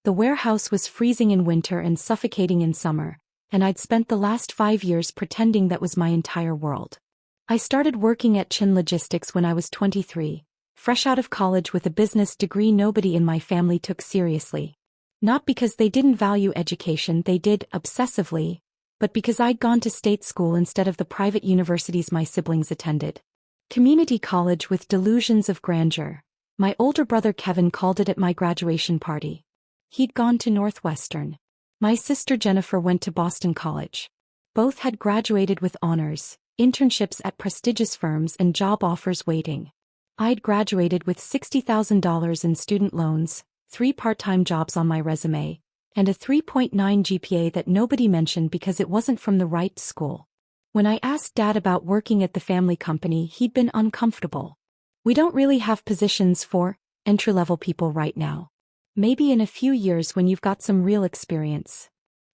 The warehouse was freezing in winter and suffocating in summer, and I'd spent the last 5 years pretending that was my entire world. I started working at Chin Logistics when I was 23, fresh out of college with a business degree nobody in my family took seriously. Not because they didn't value education, they did, obsessively, but because I'd gone to state school instead of the private universities my siblings attended. Community college with delusions of grandeur. My older brother Kevin called it at my graduation party. He'd gone to Northwestern. My sister Jennifer went to Boston College. Both had graduated with honors, internships at prestigious firms and job offers waiting. I'd graduated with $60,000 in student loans, 3 part-time jobs on my resume, and a 3.9 GPA that nobody mentioned because it wasn't from the right school. When I asked Dad about working at the family company, he'd been uncomfortable. We don't really have positions for entry-level people right now. Maybe in a few years when you've got some real experience.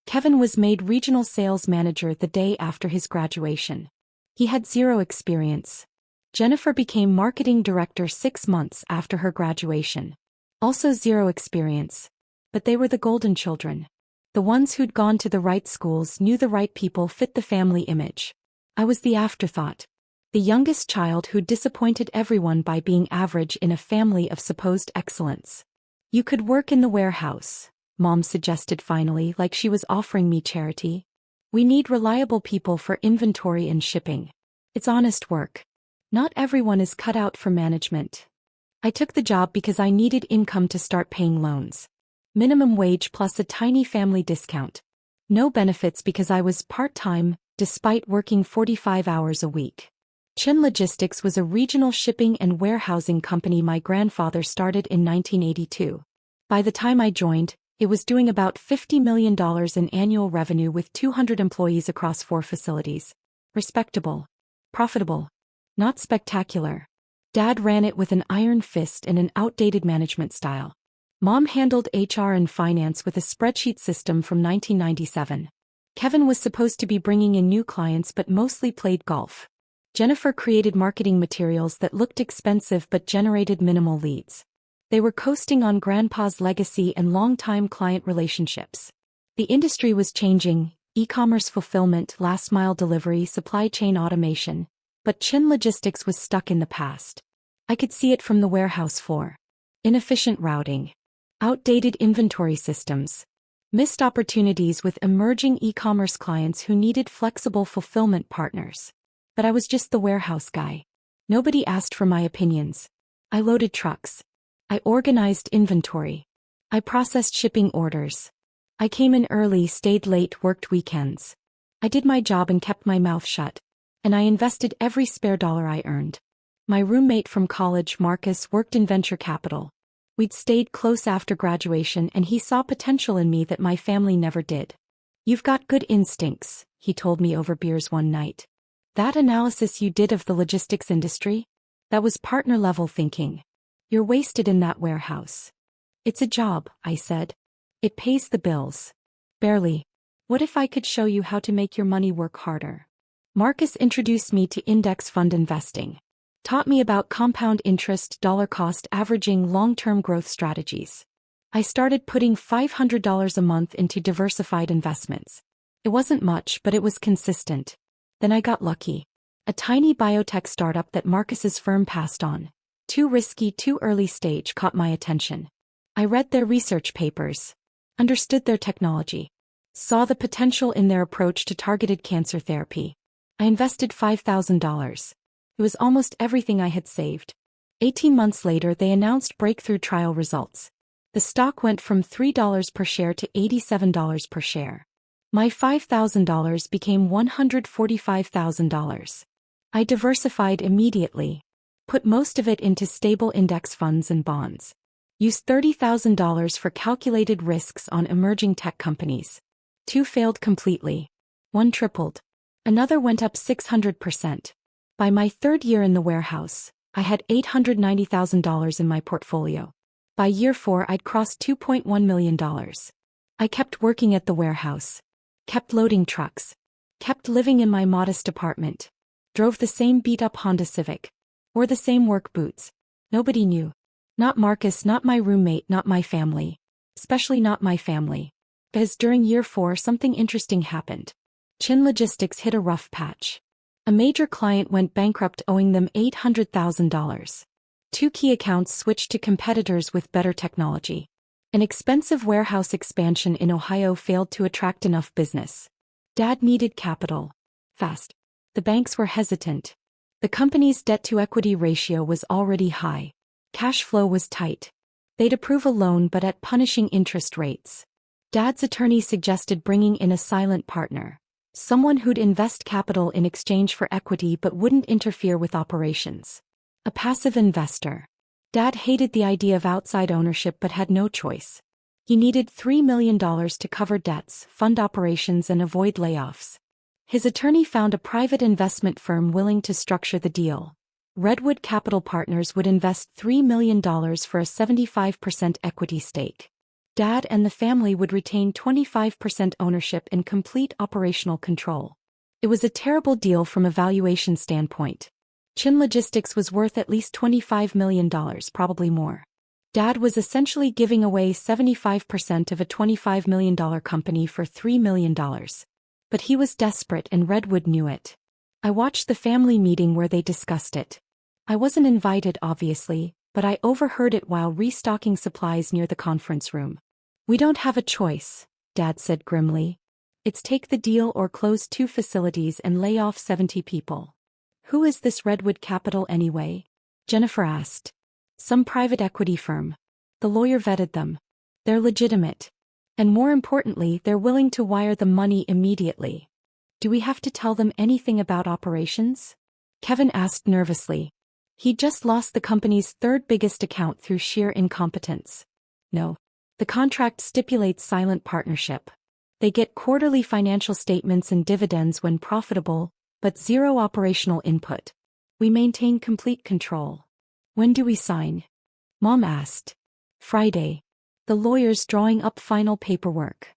Kevin was made regional sales manager the day after his graduation. He had 0 experience. Jennifer became marketing director 6 months after her graduation. Also 0 experience. But they were the golden children. The ones who'd gone to the right schools, knew the right people, fit the family image. I was the afterthought. The youngest child who disappointed everyone by being average in a family of supposed excellence. You could work in the warehouse, Mom suggested finally, like she was offering me charity. We need reliable people for inventory and shipping. It's honest work. Not everyone is cut out for management. I took the job because I needed income to start paying loans. Minimum wage plus a tiny family discount. No benefits because I was part-time, despite working 45 hours a week. Chin Logistics was a regional shipping and warehousing company my grandfather started in 1982. By the time I joined, it was doing about $50 million in annual revenue with 200 employees across 4 facilities. Respectable. Profitable. Not spectacular. Dad ran it with an iron fist and an outdated management style. Mom handled HR and finance with a spreadsheet system from 1997. Kevin was supposed to be bringing in new clients but mostly played golf. Jennifer created marketing materials that looked expensive but generated minimal leads. They were coasting on Grandpa's legacy and long-time client relationships. The industry was changing, e-commerce fulfillment, last-mile delivery, supply chain automation, but Chin Logistics was stuck in the past. I could see it from the warehouse floor. Inefficient routing. Outdated inventory systems. Missed opportunities with emerging e-commerce clients who needed flexible fulfillment partners. But I was just the warehouse guy. Nobody asked for my opinions. I loaded trucks. I organized inventory. I processed shipping orders. I came in early, stayed late, worked weekends. I did my job and kept my mouth shut. And I invested every spare dollar I earned. My roommate from college, Marcus, worked in venture capital. We'd stayed close after graduation and he saw potential in me that my family never did. "You've got good instincts," he told me over beers one night. "That analysis you did of the logistics industry? That was partner-level thinking. You're wasted in that warehouse." "It's a job," I said. "It pays the bills." "Barely. What if I could show you how to make your money work harder?" Marcus introduced me to index fund investing. Taught me about compound interest, dollar cost averaging, long-term growth strategies. I started putting $500 a month into diversified investments. It wasn't much, but it was consistent. Then I got lucky. A tiny biotech startup that Marcus's firm passed on. Too risky, too early stage, caught my attention. I read their research papers. Understood their technology. Saw the potential in their approach to targeted cancer therapy. I invested $5,000. It was almost everything I had saved. 18 months later, they announced breakthrough trial results. The stock went from $3 per share to $87 per share. My $5,000 became $145,000. I diversified immediately. Put most of it into stable index funds and bonds. Used $30,000 for calculated risks on emerging tech companies. 2 failed completely. 1 tripled. Another went up 600%. By my 3rd year in the warehouse, I had $890,000 in my portfolio. By year 4, I'd crossed $2.1 million. I kept working at the warehouse. Kept loading trucks. Kept living in my modest apartment. Drove the same beat-up Honda Civic. Wore the same work boots. Nobody knew. Not Marcus, not my roommate, not my family. especially not my family. Because during year 4 something interesting happened. Chin Logistics hit a rough patch. A major client went bankrupt owing them $800,000. 2 key accounts switched to competitors with better technology. An expensive warehouse expansion in Ohio failed to attract enough business. Dad needed capital. Fast. The banks were hesitant. The company's debt-to-equity ratio was already high. Cash flow was tight. They'd approve a loan but at punishing interest rates. Dad's attorney suggested bringing in a silent partner. Someone who'd invest capital in exchange for equity but wouldn't interfere with operations. A passive investor. Dad hated the idea of outside ownership but had no choice. He needed $3 million to cover debts, fund operations and avoid layoffs. His attorney found a private investment firm willing to structure the deal. Redwood Capital Partners would invest $3 million for a 75% equity stake. Dad and the family would retain 25% ownership and complete operational control. It was a terrible deal from a valuation standpoint. Chin Logistics was worth at least $25 million, probably more. Dad was essentially giving away 75% of a $25 million company for $3 million. But he was desperate and Redwood knew it. I watched the family meeting where they discussed it. I wasn't invited, obviously, but I overheard it while restocking supplies near the conference room. "We don't have a choice," Dad said grimly. "It's take the deal or close 2 facilities and lay off 70 people." "Who is this Redwood Capital anyway?" Jennifer asked. "Some private equity firm. The lawyer vetted them. They're legitimate. And more importantly, they're willing to wire the money immediately." "Do we have to tell them anything about operations?" Kevin asked nervously. He'd just lost the company's 3rd biggest account through sheer incompetence. "No. The contract stipulates silent partnership. They get quarterly financial statements and dividends when profitable, but zero operational input. We maintain complete control." "When do we sign?" Mom asked. "Friday. The lawyer's drawing up final paperwork."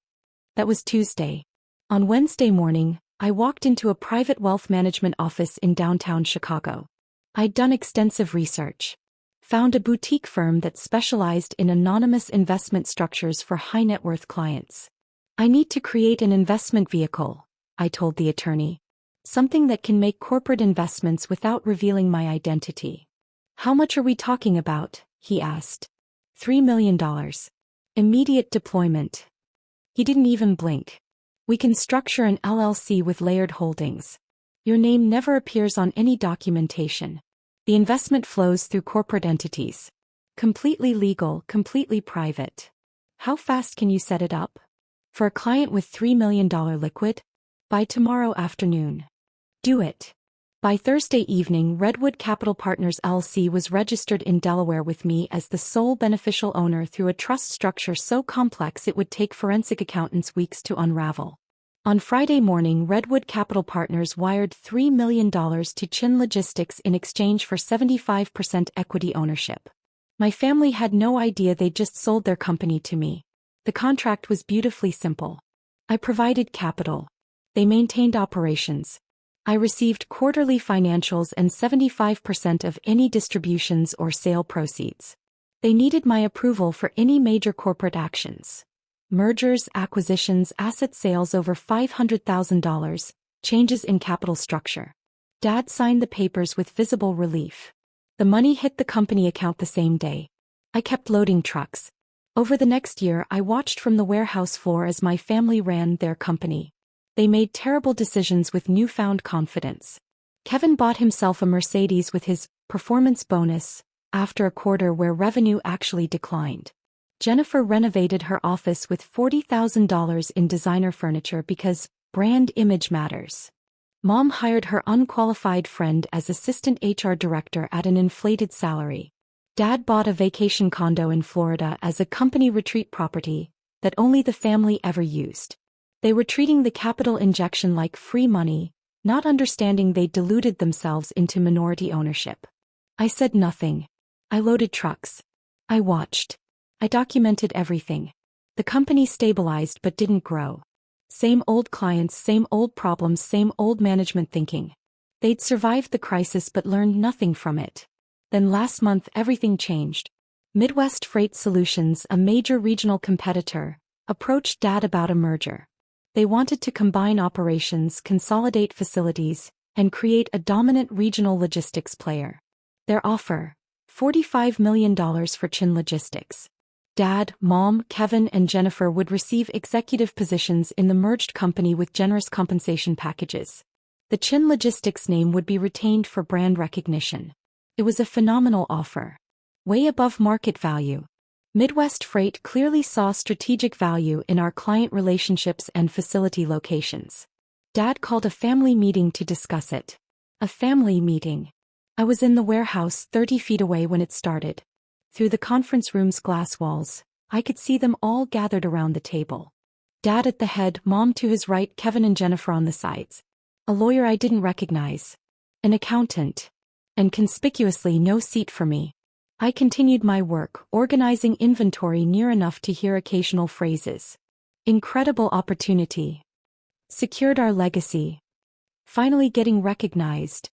That was Tuesday. On Wednesday morning, I walked into a private wealth management office in downtown Chicago. I'd done extensive research. Found a boutique firm that specialized in anonymous investment structures for high-net-worth clients. "I need to create an investment vehicle," I told the attorney. "Something that can make corporate investments without revealing my identity." "How much are we talking about?" he asked. $3 million. Immediate deployment." He didn't even blink. "We can structure an LLC with layered holdings. Your name never appears on any documentation. The investment flows through corporate entities. Completely legal, completely private. How fast can you set it up?" "For a client with $3 million liquid? By tomorrow afternoon." "Do it." By Thursday evening, Redwood Capital Partners LLC was registered in Delaware with me as the sole beneficial owner through a trust structure so complex it would take forensic accountants weeks to unravel. On Friday morning, Redwood Capital Partners wired $3 million to Chin Logistics in exchange for 75% equity ownership. My family had no idea they'd just sold their company to me. The contract was beautifully simple. I provided capital. They maintained operations. I received quarterly financials and 75% of any distributions or sale proceeds. They needed my approval for any major corporate actions. Mergers, acquisitions, asset sales over $500,000, changes in capital structure. Dad signed the papers with visible relief. The money hit the company account the same day. I kept loading trucks. Over the next year, I watched from the warehouse floor as my family ran their company. They made terrible decisions with newfound confidence. Kevin bought himself a Mercedes with his performance bonus after a quarter where revenue actually declined. Jennifer renovated her office with $40,000 in designer furniture because brand image matters. Mom hired her unqualified friend as assistant HR director at an inflated salary. Dad bought a vacation condo in Florida as a company retreat property that only the family ever used. They were treating the capital injection like free money, not understanding they diluted themselves into minority ownership. I said nothing. I loaded trucks. I watched. I documented everything. The company stabilized but didn't grow. Same old clients, same old problems, same old management thinking. They'd survived the crisis but learned nothing from it. Then last month everything changed. Midwest Freight Solutions, a major regional competitor, approached Dad about a merger. They wanted to combine operations, consolidate facilities, and create a dominant regional logistics player. Their offer: $45 million for Chin Logistics. Dad, Mom, Kevin, and Jennifer would receive executive positions in the merged company with generous compensation packages. The Chin Logistics name would be retained for brand recognition. It was a phenomenal offer. Way above market value. Midwest Freight clearly saw strategic value in our client relationships and facility locations. Dad called a family meeting to discuss it. A family meeting. I was in the warehouse 30 feet away when it started. Through the conference room's glass walls, I could see them all gathered around the table. Dad at the head, Mom to his right, Kevin and Jennifer on the sides. A lawyer I didn't recognize. An accountant. And conspicuously no seat for me. I continued my work, organizing inventory near enough to hear occasional phrases. Incredible opportunity. Secured our legacy. Finally getting recognized.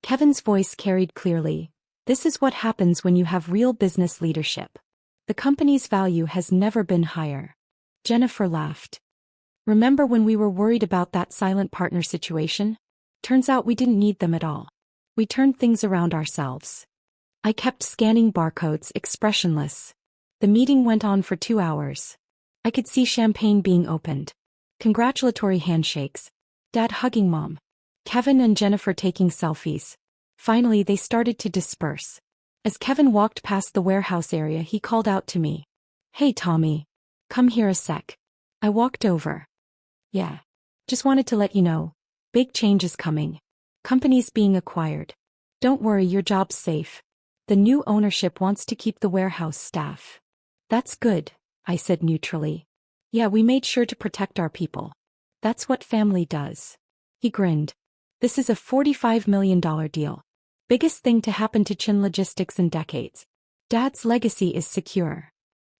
Kevin's voice carried clearly. This is what happens when you have real business leadership. The company's value has never been higher. Jennifer laughed. Remember when we were worried about that silent partner situation? Turns out we didn't need them at all. We turned things around ourselves. I kept scanning barcodes, expressionless. The meeting went on for 2 hours. I could see champagne being opened. Congratulatory handshakes. Dad hugging Mom. Kevin and Jennifer taking selfies. Finally, they started to disperse. As Kevin walked past the warehouse area, he called out to me. "Hey, Tommy. Come here a sec." I walked over. "Yeah. Just wanted to let you know. Big change is coming. Company's being acquired. Don't worry, your job's safe. The new ownership wants to keep the warehouse staff." "That's good," I said neutrally. "Yeah, we made sure to protect our people. That's what family does." He grinned. "This is a $45 million deal. Biggest thing to happen to Chin Logistics in decades. Dad's legacy is secure."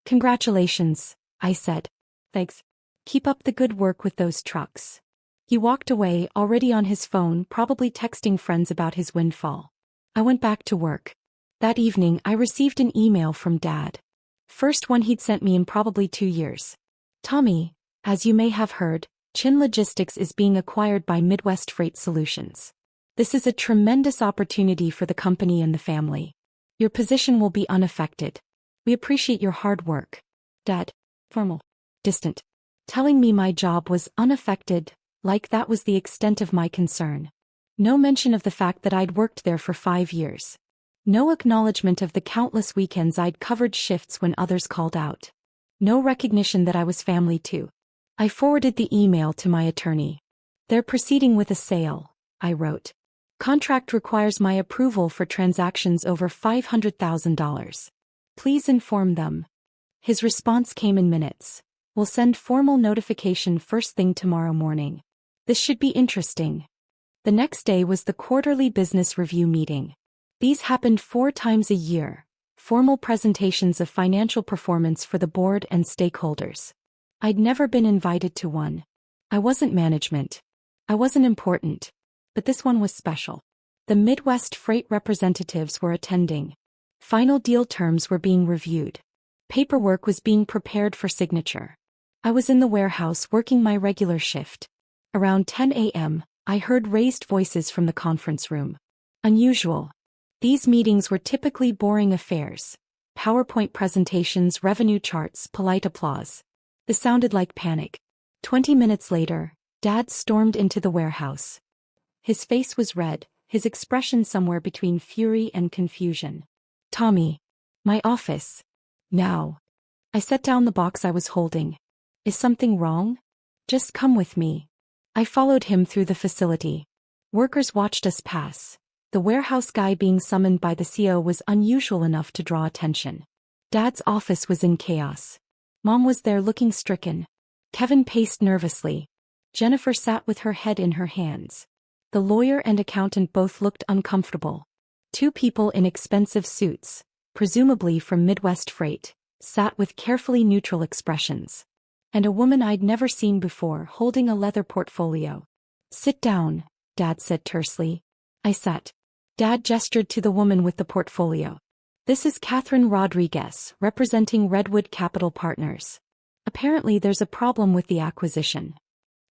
"Congratulations," I said. "Thanks. Keep up the good work with those trucks." He walked away, already on his phone, probably texting friends about his windfall. I went back to work. That evening, I received an email from Dad. First one he'd sent me in probably 2 years. "Tommy, as you may have heard, Chin Logistics is being acquired by Midwest Freight Solutions. This is a tremendous opportunity for the company and the family. Your position will be unaffected. We appreciate your hard work." Dad. Formal. Distant. Telling me my job was unaffected, like that was the extent of my concern. No mention of the fact that I'd worked there for 5 years. No acknowledgement of the countless weekends I'd covered shifts when others called out. No recognition that I was family too. I forwarded the email to my attorney. "They're proceeding with a sale," I wrote. "Contract requires my approval for transactions over $500,000. Please inform them." His response came in minutes. "We'll send formal notification first thing tomorrow morning. This should be interesting." The next day was the quarterly business review meeting. These happened 4 times a year. Formal presentations of financial performance for the board and stakeholders. I'd never been invited to one. I wasn't management. I wasn't important. But this one was special. The Midwest Freight representatives were attending. Final deal terms were being reviewed. Paperwork was being prepared for signature. I was in the warehouse working my regular shift. Around 10 a.m., I heard raised voices from the conference room. Unusual. These meetings were typically boring affairs. PowerPoint presentations, revenue charts, polite applause. This sounded like panic. 20 minutes later, Dad stormed into the warehouse. His face was red, his expression somewhere between fury and confusion. "Tommy. My office. Now." I set down the box I was holding. "Is something wrong?" "Just come with me." I followed him through the facility. Workers watched us pass. The warehouse guy being summoned by the CO was unusual enough to draw attention. Dad's office was in chaos. Mom was there looking stricken. Kevin paced nervously. Jennifer sat with her head in her hands. The lawyer and accountant both looked uncomfortable. 2 people in expensive suits, presumably from Midwest Freight, sat with carefully neutral expressions. And a woman I'd never seen before holding a leather portfolio. "Sit down," Dad said tersely. I sat. Dad gestured to the woman with the portfolio. This is Catherine Rodriguez, representing Redwood Capital Partners. Apparently there's a problem with the acquisition.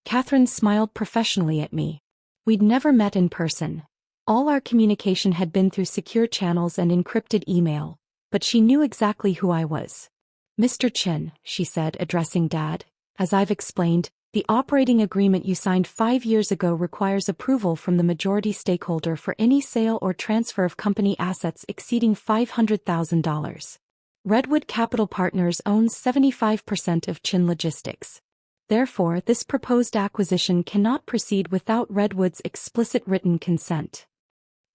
Catherine smiled professionally at me. We'd never met in person. All our communication had been through secure channels and encrypted email, but she knew exactly who I was. Mr. Chin, she said, addressing Dad, as I've explained, the operating agreement you signed 5 years ago requires approval from the majority stakeholder for any sale or transfer of company assets exceeding $500,000. Redwood Capital Partners owns 75% of Chin Logistics. Therefore, this proposed acquisition cannot proceed without Redwood's explicit written consent.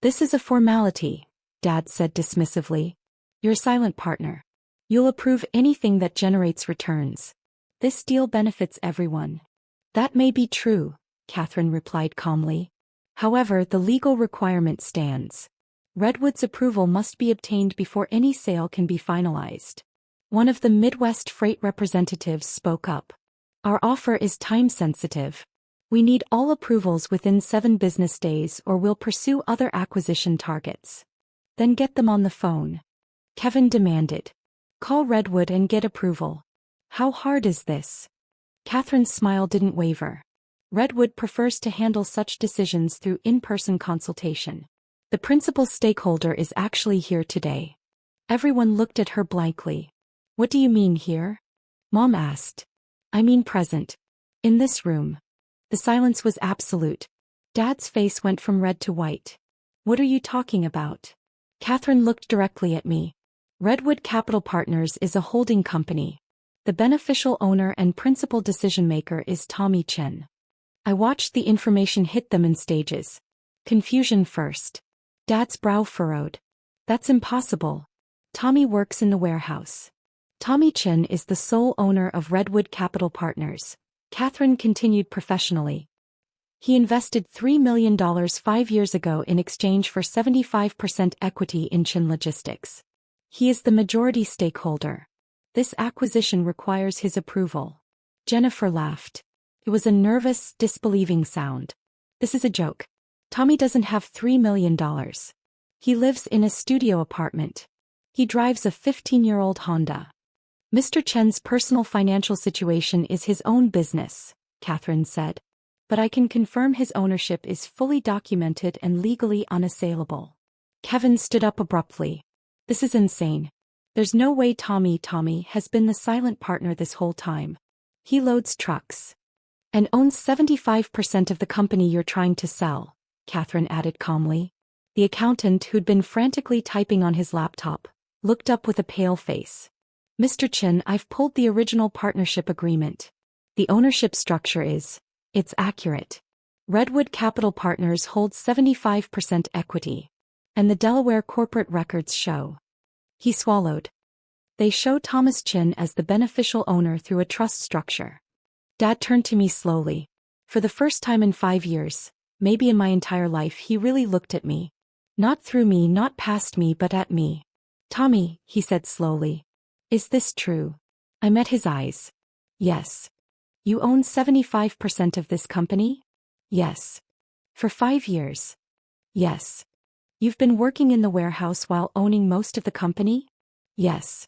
This is a formality, Dad said dismissively. You're a silent partner. You'll approve anything that generates returns. This deal benefits everyone. That may be true, Catherine replied calmly. However, the legal requirement stands. Redwood's approval must be obtained before any sale can be finalized. One of the Midwest Freight representatives spoke up. Our offer is time-sensitive. We need all approvals within 7 business days or we'll pursue other acquisition targets. Then get them on the phone. Kevin demanded. Call Redwood and get approval. How hard is this? Catherine's smile didn't waver. Redwood prefers to handle such decisions through in-person consultation. The principal stakeholder is actually here today. Everyone looked at her blankly. What do you mean here? Mom asked. I mean present. In this room. The silence was absolute. Dad's face went from red to white. What are you talking about? Catherine looked directly at me. Redwood Capital Partners is a holding company. The beneficial owner and principal decision-maker is Tommy Chin. I watched the information hit them in stages. Confusion first. Dad's brow furrowed. That's impossible. Tommy works in the warehouse. Tommy Chin is the sole owner of Redwood Capital Partners. Catherine continued professionally. He invested $3 million 5 years ago in exchange for 75% equity in Chin Logistics. He is the majority stakeholder. This acquisition requires his approval. Jennifer laughed. It was a nervous, disbelieving sound. This is a joke. Tommy doesn't have $3 million. He lives in a studio apartment. He drives a 15-year-old Honda. Mr. Chen's personal financial situation is his own business, Catherine said. But I can confirm his ownership is fully documented and legally unassailable. Kevin stood up abruptly. This is insane. There's no way Tommy has been the silent partner this whole time. He loads trucks. And owns 75% of the company you're trying to sell, Catherine added calmly. The accountant, who'd been frantically typing on his laptop, looked up with a pale face. Mr. Chin, I've pulled the original partnership agreement. The ownership structure it's accurate. Redwood Capital Partners holds 75% equity. And the Delaware corporate records show. He swallowed. They show Thomas Chin as the beneficial owner through a trust structure. Dad turned to me slowly. For the first time in 5 years, maybe in my entire life, he really looked at me. Not through me, not past me, but at me. Tommy, he said slowly. Is this true? I met his eyes. Yes. You own 75% of this company? Yes. For 5 years? Yes. You've been working in the warehouse while owning most of the company? Yes.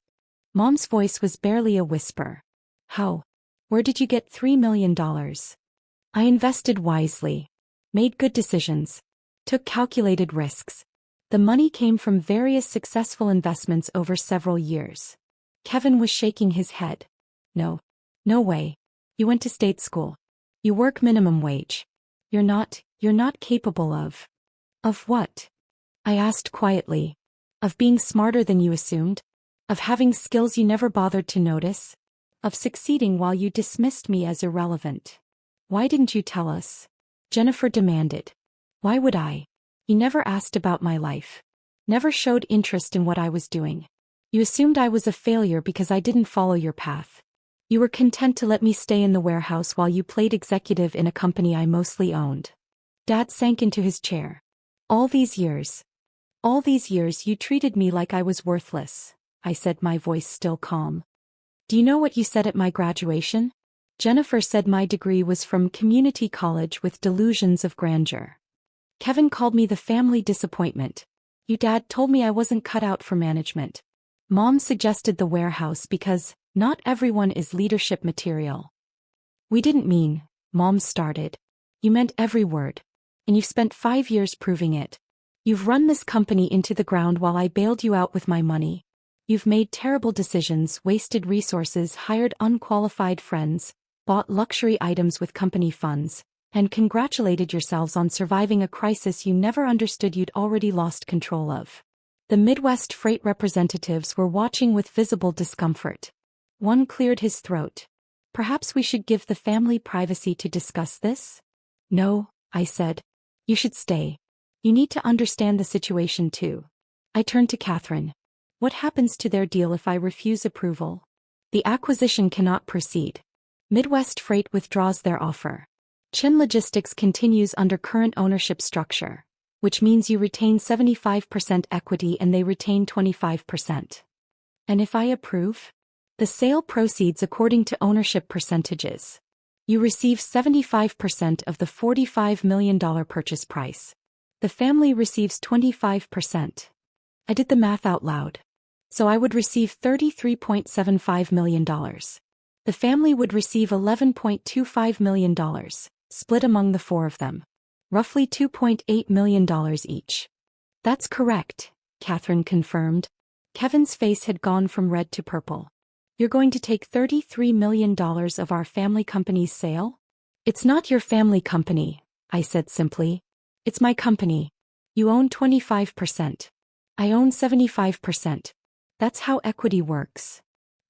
Mom's voice was barely a whisper. How? Where did you get $3 million? I invested wisely. Made good decisions. Took calculated risks. The money came from various successful investments over several years. Kevin was shaking his head. No. No way. You went to state school. You work minimum wage. You're not capable of. Of what? I asked quietly. Of being smarter than you assumed? Of having skills you never bothered to notice? Of succeeding while you dismissed me as irrelevant? Why didn't you tell us? Jennifer demanded. Why would I? You never asked about my life. Never showed interest in what I was doing. You assumed I was a failure because I didn't follow your path. You were content to let me stay in the warehouse while you played executive in a company I mostly owned. Dad sank into his chair. All these years you treated me like I was worthless, I said, my voice still calm. Do you know what you said at my graduation? Jennifer said my degree was from community college with delusions of grandeur. Kevin called me the family disappointment. Dad told me I wasn't cut out for management. Mom suggested the warehouse because not everyone is leadership material. We didn't mean, Mom started. You meant every word. And you've spent 5 years proving it. You've run this company into the ground while I bailed you out with my money. You've made terrible decisions, wasted resources, hired unqualified friends, bought luxury items with company funds, and congratulated yourselves on surviving a crisis you never understood you'd already lost control of. The Midwest Freight representatives were watching with visible discomfort. One cleared his throat. Perhaps we should give the family privacy to discuss this? No, I said. You should stay. You need to understand the situation too. I turned to Catherine. What happens to their deal if I refuse approval? The acquisition cannot proceed. Midwest Freight withdraws their offer. Chin Logistics continues under current ownership structure, which means you retain 75% equity and they retain 25%. And if I approve? The sale proceeds according to ownership percentages. You receive 75% of the $45 million purchase price. The family receives 25%. I did the math out loud. So I would receive $33.75 million. The family would receive $11.25 million, split among the 4 of them. Roughly $2.8 million each. That's correct, Catherine confirmed. Kevin's face had gone from red to purple. You're going to take $33 million of our family company's sale? It's not your family company, I said simply. It's my company. You own 25%. I own 75%. That's how equity works.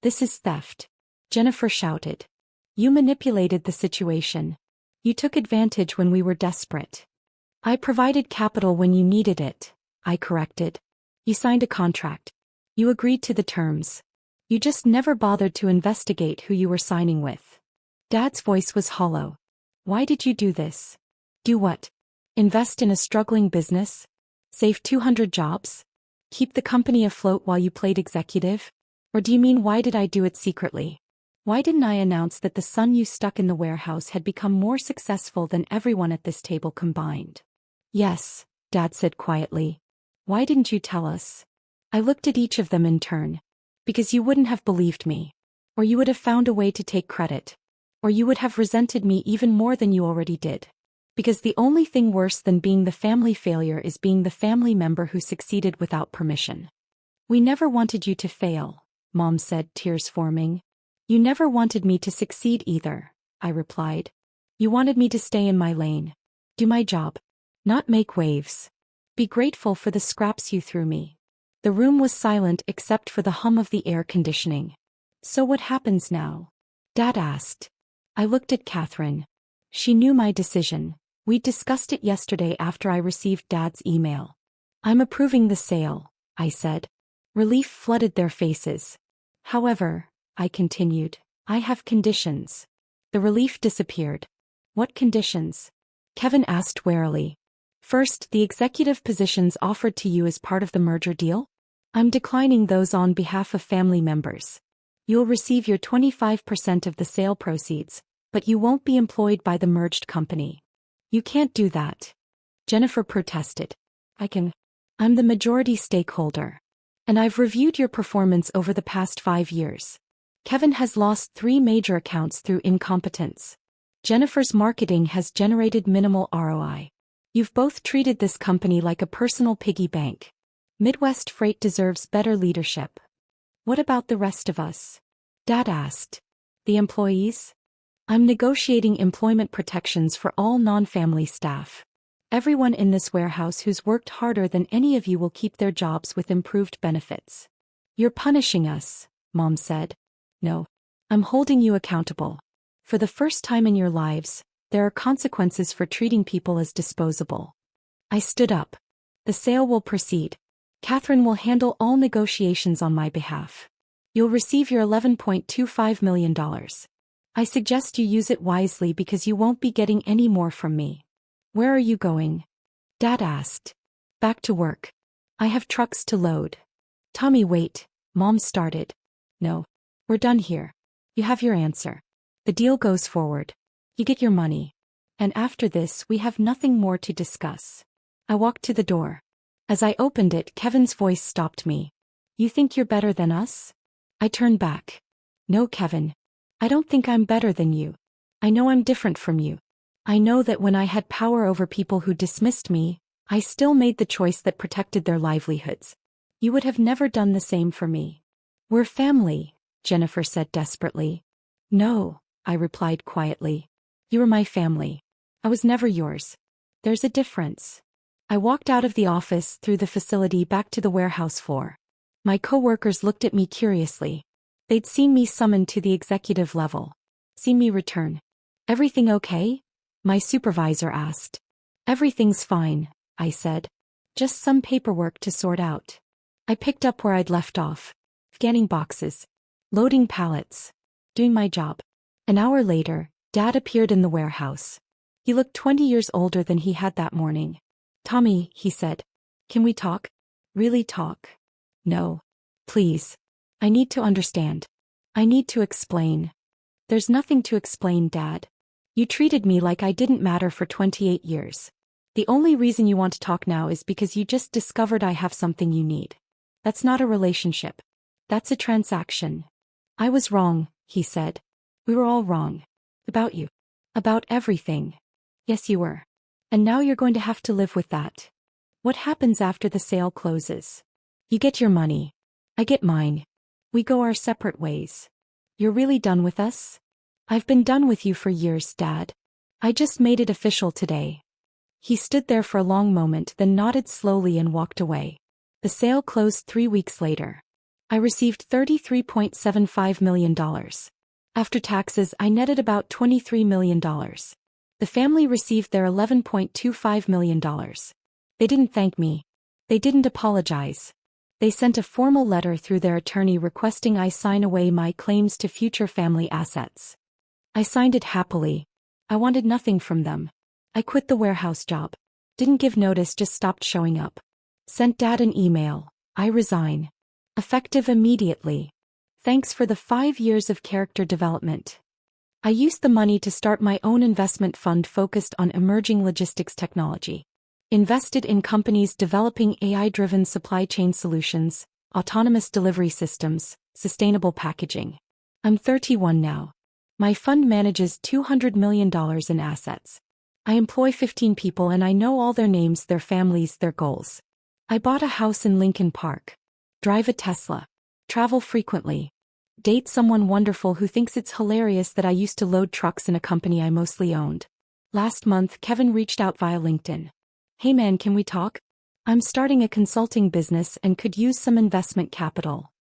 This is theft. Jennifer shouted. You manipulated the situation. You took advantage when we were desperate. I provided capital when you needed it, I corrected. You signed a contract. You agreed to the terms. You just never bothered to investigate who you were signing with. Dad's voice was hollow. Why did you do this? Do what? Invest in a struggling business? Save 200 jobs? Keep the company afloat while you played executive? Or do you mean why did I do it secretly? Why didn't I announce that the son you stuck in the warehouse had become more successful than everyone at this table combined? Yes, Dad said quietly. Why didn't you tell us? I looked at each of them in turn. Because you wouldn't have believed me. Or you would have found a way to take credit. Or you would have resented me even more than you already did. Because the only thing worse than being the family failure is being the family member who succeeded without permission. We never wanted you to fail, Mom said, tears forming. You never wanted me to succeed either, I replied. You wanted me to stay in my lane. Do my job. Not make waves. Be grateful for the scraps you threw me. The room was silent except for the hum of the air conditioning. So what happens now? Dad asked. I looked at Catherine. She knew my decision. We discussed it yesterday after I received Dad's email. I'm approving the sale, I said. Relief flooded their faces. However, I continued, I have conditions. The relief disappeared. What conditions? Kevin asked warily. First, the executive positions offered to you as part of the merger deal? I'm declining those on behalf of family members. You'll receive your 25% of the sale proceeds, but you won't be employed by the merged company. You can't do that. Jennifer protested. I can. I'm the majority stakeholder. And I've reviewed your performance over the past 5 years. Kevin has lost 3 major accounts through incompetence. Jennifer's marketing has generated minimal ROI. You've both treated this company like a personal piggy bank. Midwest Freight deserves better leadership. What about the rest of us? Dad asked. The employees? I'm negotiating employment protections for all non-family staff. Everyone in this warehouse who's worked harder than any of you will keep their jobs with improved benefits. You're punishing us, Mom said. No. I'm holding you accountable. For the first time in your lives, there are consequences for treating people as disposable. I stood up. The sale will proceed. Catherine will handle all negotiations on my behalf. You'll receive your $11.25 million. I suggest you use it wisely because you won't be getting any more from me. Where are you going? Dad asked. Back to work. I have trucks to load. Tommy, wait, Mom started. No. We're done here. You have your answer. The deal goes forward. You get your money. And after this we have nothing more to discuss. I walked to the door. As I opened it, Kevin's voice stopped me. You think you're better than us? I turned back. No, Kevin. I don't think I'm better than you. I know I'm different from you. I know that when I had power over people who dismissed me, I still made the choice that protected their livelihoods. You would have never done the same for me. We're family, Jennifer said desperately. No, I replied quietly. You were my family. I was never yours. There's a difference. I walked out of the office, through the facility, back to the warehouse floor. My coworkers looked at me curiously. They'd seen me summoned to the executive level. Seen me return. Everything okay? My supervisor asked. Everything's fine, I said. Just some paperwork to sort out. I picked up where I'd left off. Scanning boxes. Loading pallets. Doing my job. An hour later, Dad appeared in the warehouse. He looked 20 years older than he had that morning. Tommy, he said. Can we talk? Really talk? No. Please. I need to understand. I need to explain. There's nothing to explain, Dad. You treated me like I didn't matter for 28 years. The only reason you want to talk now is because you just discovered I have something you need. That's not a relationship. That's a transaction. I was wrong, he said. We were all wrong. About you. About everything. Yes, you were. And now you're going to have to live with that. What happens after the sale closes? You get your money. I get mine. We go our separate ways. You're really done with us? I've been done with you for years, Dad. I just made it official today. He stood there for a long moment, then nodded slowly and walked away. The sale closed 3 weeks later. I received $33.75 million. After taxes, I netted about $23 million. The family received their $11.25 million. They didn't thank me. They didn't apologize. They sent a formal letter through their attorney requesting I sign away my claims to future family assets. I signed it happily. I wanted nothing from them. I quit the warehouse job. Didn't give notice, just stopped showing up. Sent Dad an email. I resign. Effective immediately. Thanks for the 5 years of character development. I used the money to start my own investment fund focused on emerging logistics technology. Invested in companies developing AI-driven supply chain solutions, autonomous delivery systems, sustainable packaging. I'm 31 now. My fund manages $200 million in assets. I employ 15 people and I know all their names, their families, their goals. I bought a house in Lincoln Park. Drive a Tesla. Travel frequently. Date someone wonderful who thinks it's hilarious that I used to load trucks in a company I mostly owned. Last month, Kevin reached out via LinkedIn. Hey man, can we talk? I'm starting a consulting business and could use some investment capital.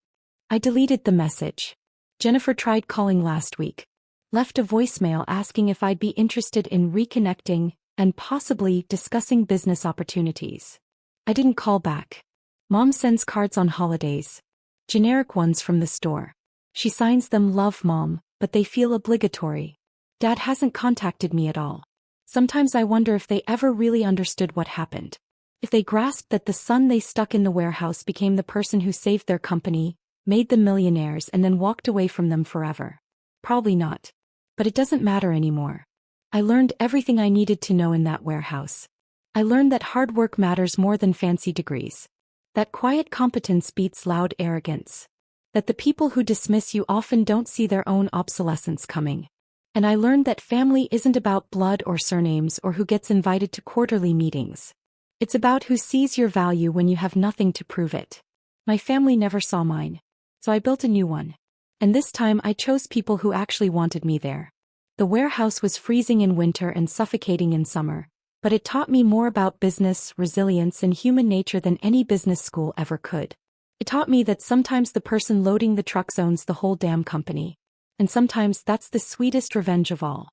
I deleted the message. Jennifer tried calling last week. Left a voicemail asking if I'd be interested in reconnecting and possibly discussing business opportunities. I didn't call back. Mom sends cards on holidays. Generic ones from the store. She signs them "Love Mom," but they feel obligatory. Dad hasn't contacted me at all. Sometimes I wonder if they ever really understood what happened. If they grasped that the son they stuck in the warehouse became the person who saved their company, made them millionaires, and then walked away from them forever. Probably not. But it doesn't matter anymore. I learned everything I needed to know in that warehouse. I learned that hard work matters more than fancy degrees. That quiet competence beats loud arrogance. That the people who dismiss you often don't see their own obsolescence coming. And I learned that family isn't about blood or surnames or who gets invited to quarterly meetings. It's about who sees your value when you have nothing to prove it. My family never saw mine. So I built a new one. And this time I chose people who actually wanted me there. The warehouse was freezing in winter and suffocating in summer, but it taught me more about business, resilience, and human nature than any business school ever could. It taught me that sometimes the person loading the trucks owns the whole damn company. And sometimes that's the sweetest revenge of all.